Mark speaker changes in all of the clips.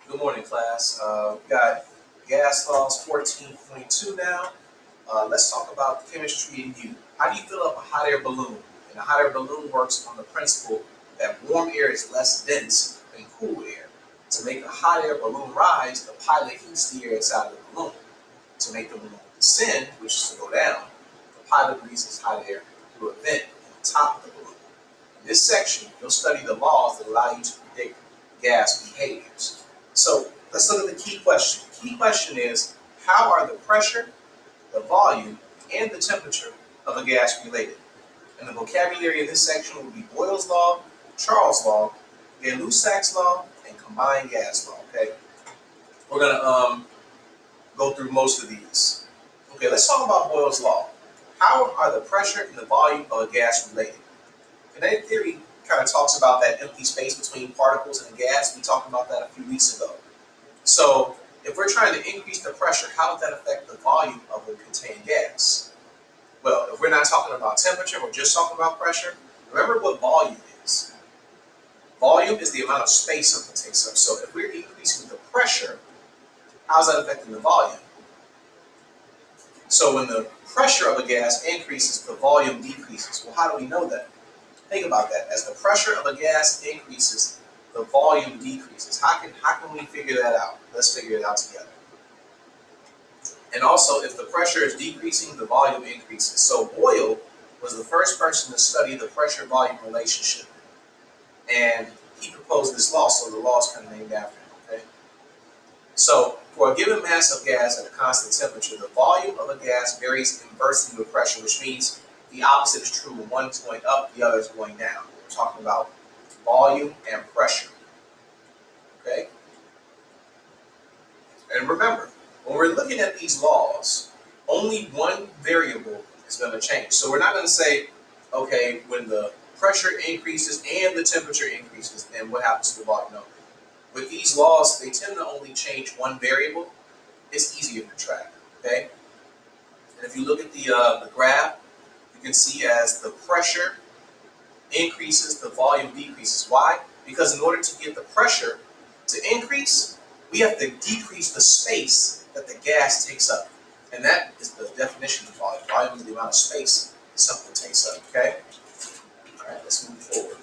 Speaker 1: Good morning, class. We got gas laws 14.2 now. Let's talk about chemistry and you. How do you fill up a hot air balloon? And a hot air balloon works on the principle that warm air is less dense than cool air. To make a hot air balloon rise, the pilot heats the air inside of the balloon. To make the balloon descend, which is to go down, the pilot releases hot air through a vent on the top of the balloon. In this section, you'll study the laws that allow you to predict gas behaviors. So let's look at the key question. The key question is, how are the pressure, the volume, and the temperature of a gas related? And the vocabulary in this section will be Boyle's law, Charles' law, Gay-Lussac's law, and combined gas law. Okay, we're gonna go through most of these. Okay, let's talk about Boyle's law. How are the pressure and the volume of a gas related? Kinetic theory kind of talks about that empty space between particles and gas. We talked about that a few weeks ago. So if we're trying to increase the pressure, how would that affect the volume of a contained gas? Well, if we're not talking about temperature, we're just talking about pressure, remember what volume is. Volume is the amount of space something takes up. So if we're increasing the pressure, how's that affecting the volume? So when the pressure of a gas increases, the volume decreases. Well, how do we know that? Think about that. As the pressure of a gas increases, the volume decreases. How can we figure that out? Let's figure it out together. And also, if the pressure is decreasing, the volume increases. So Boyle was the first person to study the pressure-volume relationship. And he proposed this law, so the law is kind of named after him, okay? So for a given mass of gas at a constant temperature, the volume of a gas varies inversely with pressure, which means the opposite is true. When one's going up, the other is going down. We're talking about volume and pressure. Okay? And remember, when we're looking at these laws, only one variable is going to change. So we're not going to say, okay, when the pressure increases and the temperature increases, then what happens to the volume? No. With these laws, they tend to only change one variable. It's easier to track. Okay? And if you look at the graph, you can see as the pressure increases, the volume decreases. Why? Because in order to get the pressure to increase, we have to decrease the space that the gas takes up. And that is the definition of volume. Volume is the amount of space something takes up, okay? All right, let's move forward.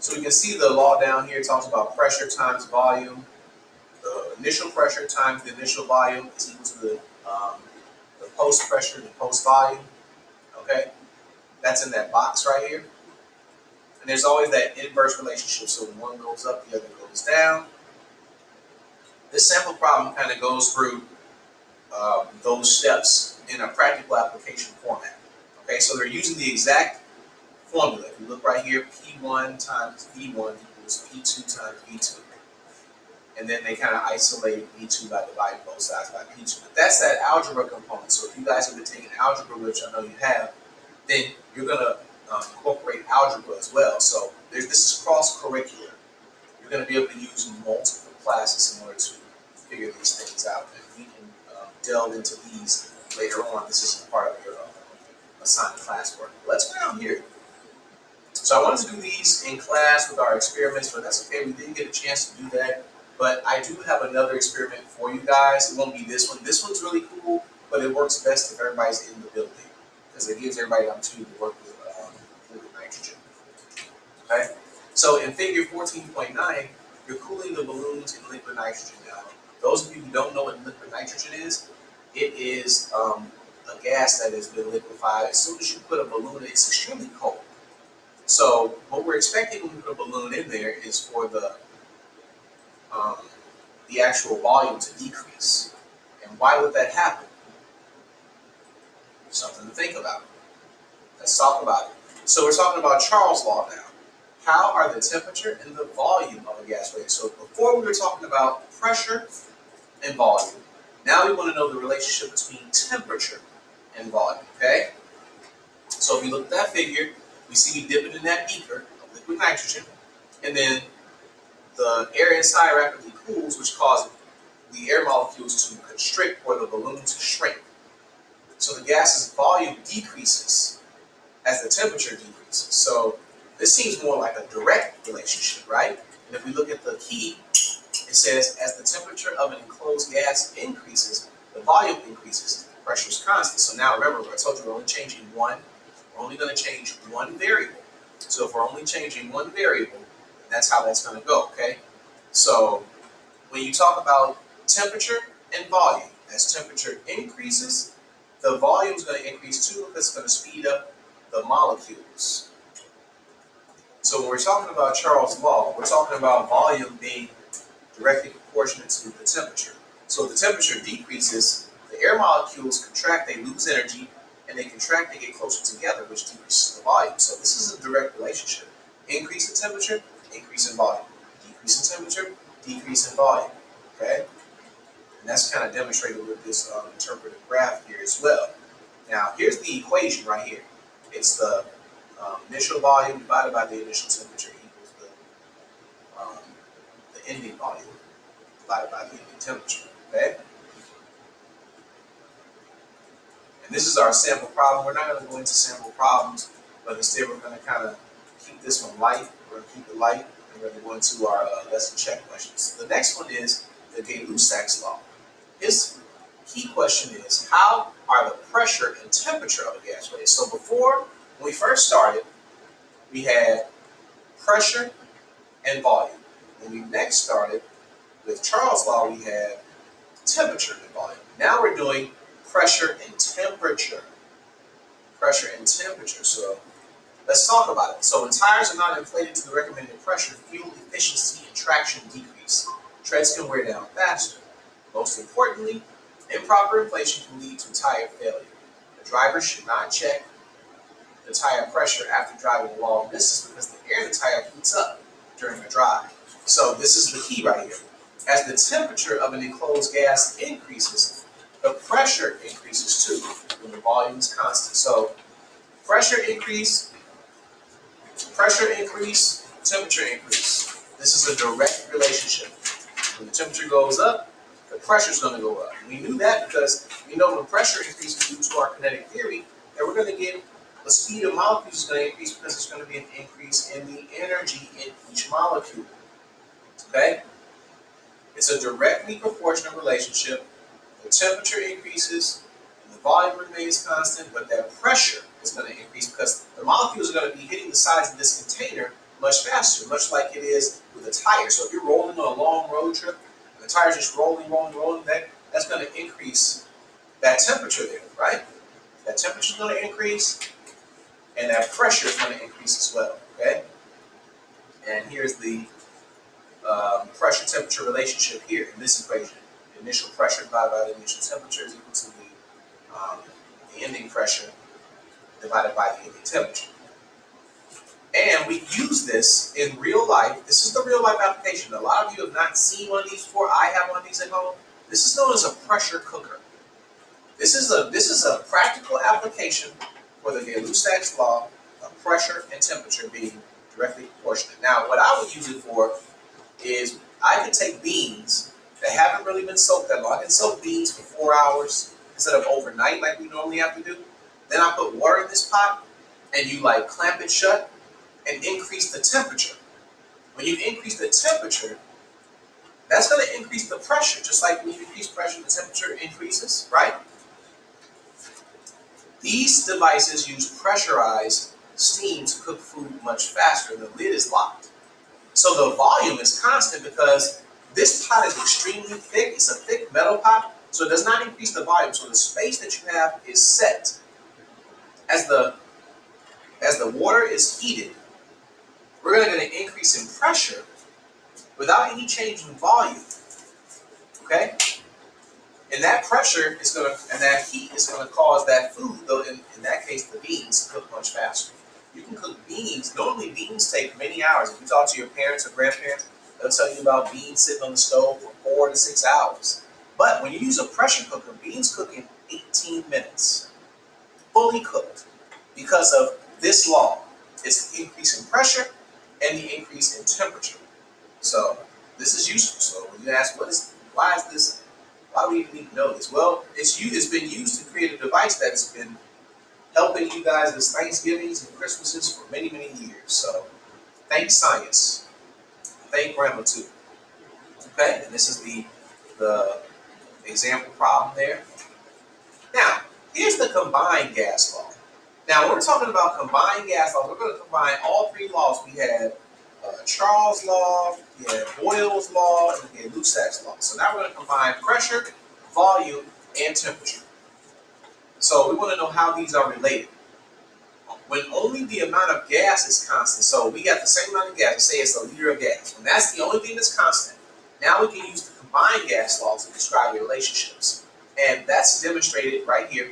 Speaker 1: So we can see the law down here talks about pressure times volume. The initial pressure times the initial volume is equal to the post pressure, the post volume, okay? That's in that box right here. And there's always that inverse relationship. So when one goes up, the other goes down. This sample problem kind of goes through those steps in a practical application format. Okay, so they're using the exact formula. If you look right here, P1 times V1 equals P2 times V2. And then they kind of isolate V2 by dividing both sides by P2. But that's that algebra component. So if you guys have been taking algebra, which I know you have, then you're going to incorporate algebra as well. So this is cross-curricular. You're going to be able to use multiple classes in order to figure these things out. And we can delve into these later on. This isn't part of your assigned classwork. Let's go down here. So I wanted to do these in class with our experiments, but that's okay. We didn't get a chance to do that. But I do have another experiment for you guys. It won't be this one. This one's really cool, but it works best if everybody's in the building because it gives everybody an opportunity to work with liquid nitrogen. Okay? So in figure 14.9, you're cooling the balloons in liquid nitrogen. Now, those of you who don't know what liquid nitrogen is, it is a gas that has been liquefied. As soon as you put a balloon in, it's extremely cold. So what we're expecting when we put a balloon in there is for the actual volume to decrease. And why would that happen? Something to think about. Let's talk about it. So we're talking about Charles' law now. How are the temperature and the volume of a gas related? So before we were talking about pressure and volume. Now we want to know the relationship between temperature and volume, okay? So if we look at that figure, we see we dip it in that beaker of liquid nitrogen, and then the air inside rapidly cools, which causes the air molecules to constrict or the balloon to shrink. So the gas's volume decreases as the temperature decreases. So this seems more like a direct relationship, right? And if we look at the key, it says as the temperature of an enclosed gas increases, the volume increases, the pressure is constant. So now remember, I told you we're only going to change one variable. So if we're only changing one variable, that's how that's going to go, okay? So when you talk about temperature and volume, as temperature increases, the volume is going to increase too because it's going to speed up the molecules. So when we're talking about Charles' law, we're talking about volume being directly proportionate to the temperature. So if the temperature decreases, the air molecules contract, they lose energy, and they contract, they get closer together, which decreases the volume. So this is a direct relationship. Increase in temperature, increase in volume. Decrease in temperature, decrease in volume. Okay? And that's kind of demonstrated with this interpretive graph here as well. Now, here's the equation right here. It's the initial volume divided by the initial temperature equals the ending volume divided by the ending temperature. Okay? And this is our sample problem. We're not going to go into sample problems, but instead we're going to kind of keep this one light. We're going to keep it light, and we're going to go into our lesson check questions. The next one is the Gay-Lussac's law. His key question is, how are the pressure and temperature of a gas raised? So before, when we first started, we had pressure and volume. When we next started with Charles' law, we had temperature and volume. Now we're doing pressure and temperature. Pressure and temperature. So let's talk about it. So when tires are not inflated to the recommended pressure, fuel efficiency and traction decrease. Treads can wear down faster. Most importantly, improper inflation can lead to tire failure. The driver should not check the tire pressure after driving a long distance because the air in the tire heats up during a drive. So this is the key right here. As the temperature of an enclosed gas increases, the pressure increases too when the volume is constant. So pressure increase, temperature increase. This is a direct relationship. When the temperature goes up, the pressure is going to go up. We knew that because we know when pressure increases due to our kinetic theory, that we're going to get the speed of molecules is going to increase because there's going to be an increase in the energy in each molecule. Okay? It's a directly proportional relationship. The temperature increases, and the volume remains constant, but that pressure is going to increase because the molecules are going to be hitting the sides of this container much faster, much like it is with a tire. So if you're rolling on a long road trip, and the tire's just rolling, that's going to increase that temperature there, right? That temperature is going to increase, and that pressure is going to increase as well, okay? And here's the pressure-temperature relationship here in this equation. The initial pressure divided by the initial temperature is equal to the ending pressure divided by the ending temperature. And we use this in real life. This is the real life application. A lot of you have not seen one of these before. I have one of these at home. This is known as a pressure cooker. This is a practical application for the Gay-Lussac's law of pressure and temperature being directly proportionate. Now, what I would use it for is I could take beans that haven't really been soaked that long. I can soak beans for 4 hours instead of overnight like we normally have to do. Then I put water in this pot and you like clamp it shut and increase the temperature. When you increase the temperature, that's going to increase the pressure. Just like when you increase pressure, the temperature increases, right? These devices use pressurized steam to cook food much faster. The lid is locked. So the volume is constant because this pot is extremely thick. It's a thick metal pot, so it does not increase the volume. So the space that you have is set. As the water is heated, we're going to get an increase in pressure without any change in volume. Okay? And that pressure is going to, and that heat is going to cause that food, though in that case the beans, to cook much faster. You can cook beans. Normally beans take many hours. If you talk to your parents or grandparents, they'll tell you about beans sitting on the stove for 4 to 6 hours. But when you use a pressure cooker, beans cook in 18 minutes. Fully cooked. Because of this law. It's the increase in pressure and the increase in temperature. So this is useful. So when you ask why do we even need to know this? Well, it's been used to create a device that has been helping you guys as Thanksgivings and Christmases for many, many years. So thanks, science. Thank grandma too. Okay, and this is the example problem there. Now, here's the combined gas law. Now, when we're talking about combined gas laws, we're going to combine all three laws. We had Charles' law, we had Boyle's law, and we had Lusak's law. So now we're going to combine pressure, volume, and temperature. So we want to know how these are related. When only the amount of gas is constant, so we got the same amount of gas, let's say it's a liter of gas. When that's the only thing that's constant, now we can use the combined gas law to describe the relationships. And that's demonstrated right here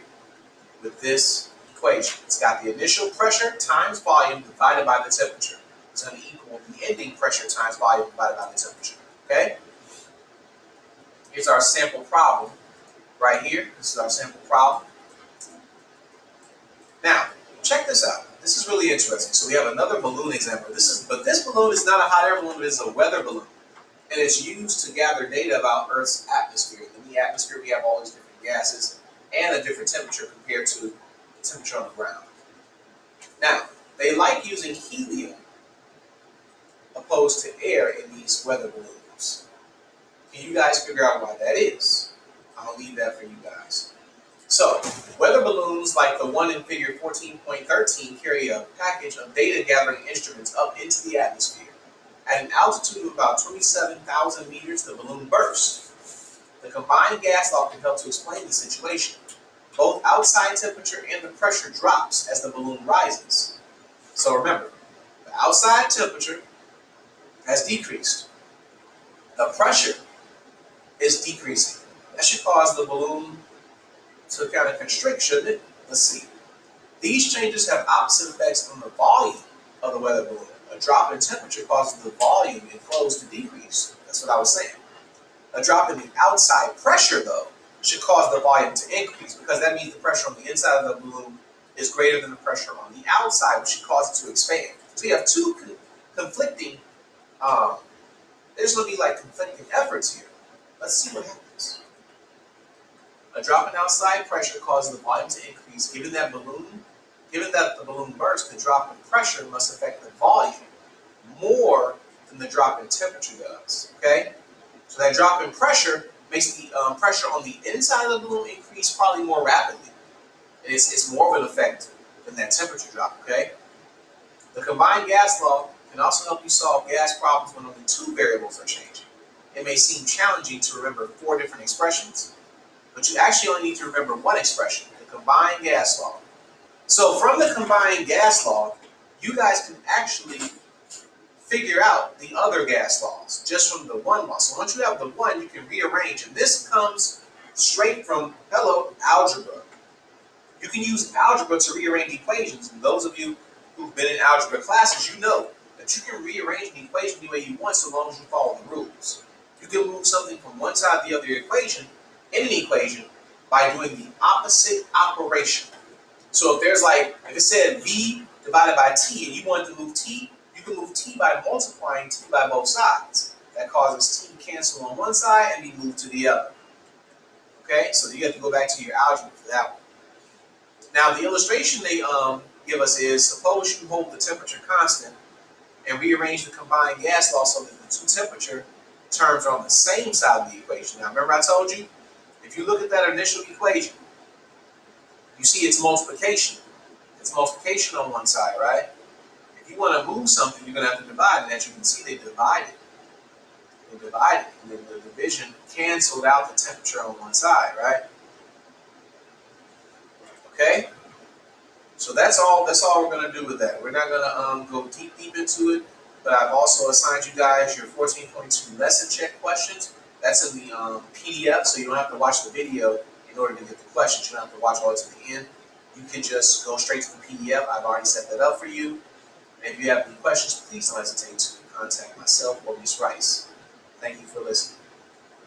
Speaker 1: with this equation. It's got the initial pressure times volume divided by the temperature. It's going to equal the ending pressure times volume divided by the temperature. Okay? Here's our sample problem right here. This is our sample problem. Now, check this out. This is really interesting. So we have another balloon example. But this balloon is not a hot air balloon, it is a weather balloon. And it's used to gather data about Earth's atmosphere. In the atmosphere, we have all these different gases and a different temperature compared to the temperature on the ground. Now, they like using helium opposed to air in these weather balloons. Can you guys figure out why that is? I'll leave that for you guys. So, weather balloons like the one in figure 14.13 carry a package of data gathering instruments up into the atmosphere. At an altitude of about 27,000 meters, the balloon bursts. The combined gas law can help to explain the situation. Both outside temperature and the pressure drops as the balloon rises. So remember, the outside temperature has decreased. The pressure is decreasing. That should cause the balloon to kind of constrict, shouldn't it? Let's see. These changes have opposite effects on the volume of the weather balloon. A drop in temperature causes the volume enclosed to decrease. That's what I was saying. A drop in the outside pressure, though, should cause the volume to increase because that means the pressure on the inside of the balloon is greater than the pressure on the outside, which should cause it to expand. So you have two conflicting, there's going to be like conflicting efforts here. Let's see what happens. A drop in outside pressure causes the volume to increase. Given that the balloon bursts, the drop in pressure must affect the volume more than the drop in temperature does. Okay? So that drop in pressure makes the pressure on the inside of the balloon increase probably more rapidly. And it's more of an effect than that temperature drop. Okay? The combined gas law can also help you solve gas problems when only two variables are changing. It may seem challenging to remember 4 different expressions, but you actually only need to remember one expression, the combined gas law. So from the combined gas law, you guys can actually figure out the other gas laws just from the one law. So once you have the one, you can rearrange, and this comes straight from, algebra. You can use algebra to rearrange equations, and those of you who've been in algebra classes, you know that you can rearrange an equation any way you want so long as you follow the rules. You can move something from one side to the other equation in an equation by doing the opposite operation. So if it said v divided by t and you wanted to move t, you can move t by multiplying t by both sides. That causes t to cancel on one side and be moved to the other. Okay, so you have to go back to your algebra for that one. Now the illustration they give us is, suppose you hold the temperature constant and rearrange the combined gas law so that the two temperature terms are on the same side of the equation. Now remember I told you, if you look at that initial equation, you see it's multiplication. It's multiplication on one side, right? If you want to move something, you're going to have to divide. And as you can see, they divided. And then the division canceled out the temperature on one side, right? Okay? So that's all we're going to do with that. We're not going to go deep into it, but I've also assigned you guys your 14.2 lesson check questions. That's in the PDF, so you don't have to watch the video in order to get the questions. You don't have to watch all the way to the end. You can just go straight to the PDF. I've already set that up for you. And if you have any questions, please don't hesitate to contact myself or Ms. Rice. Thank you for listening.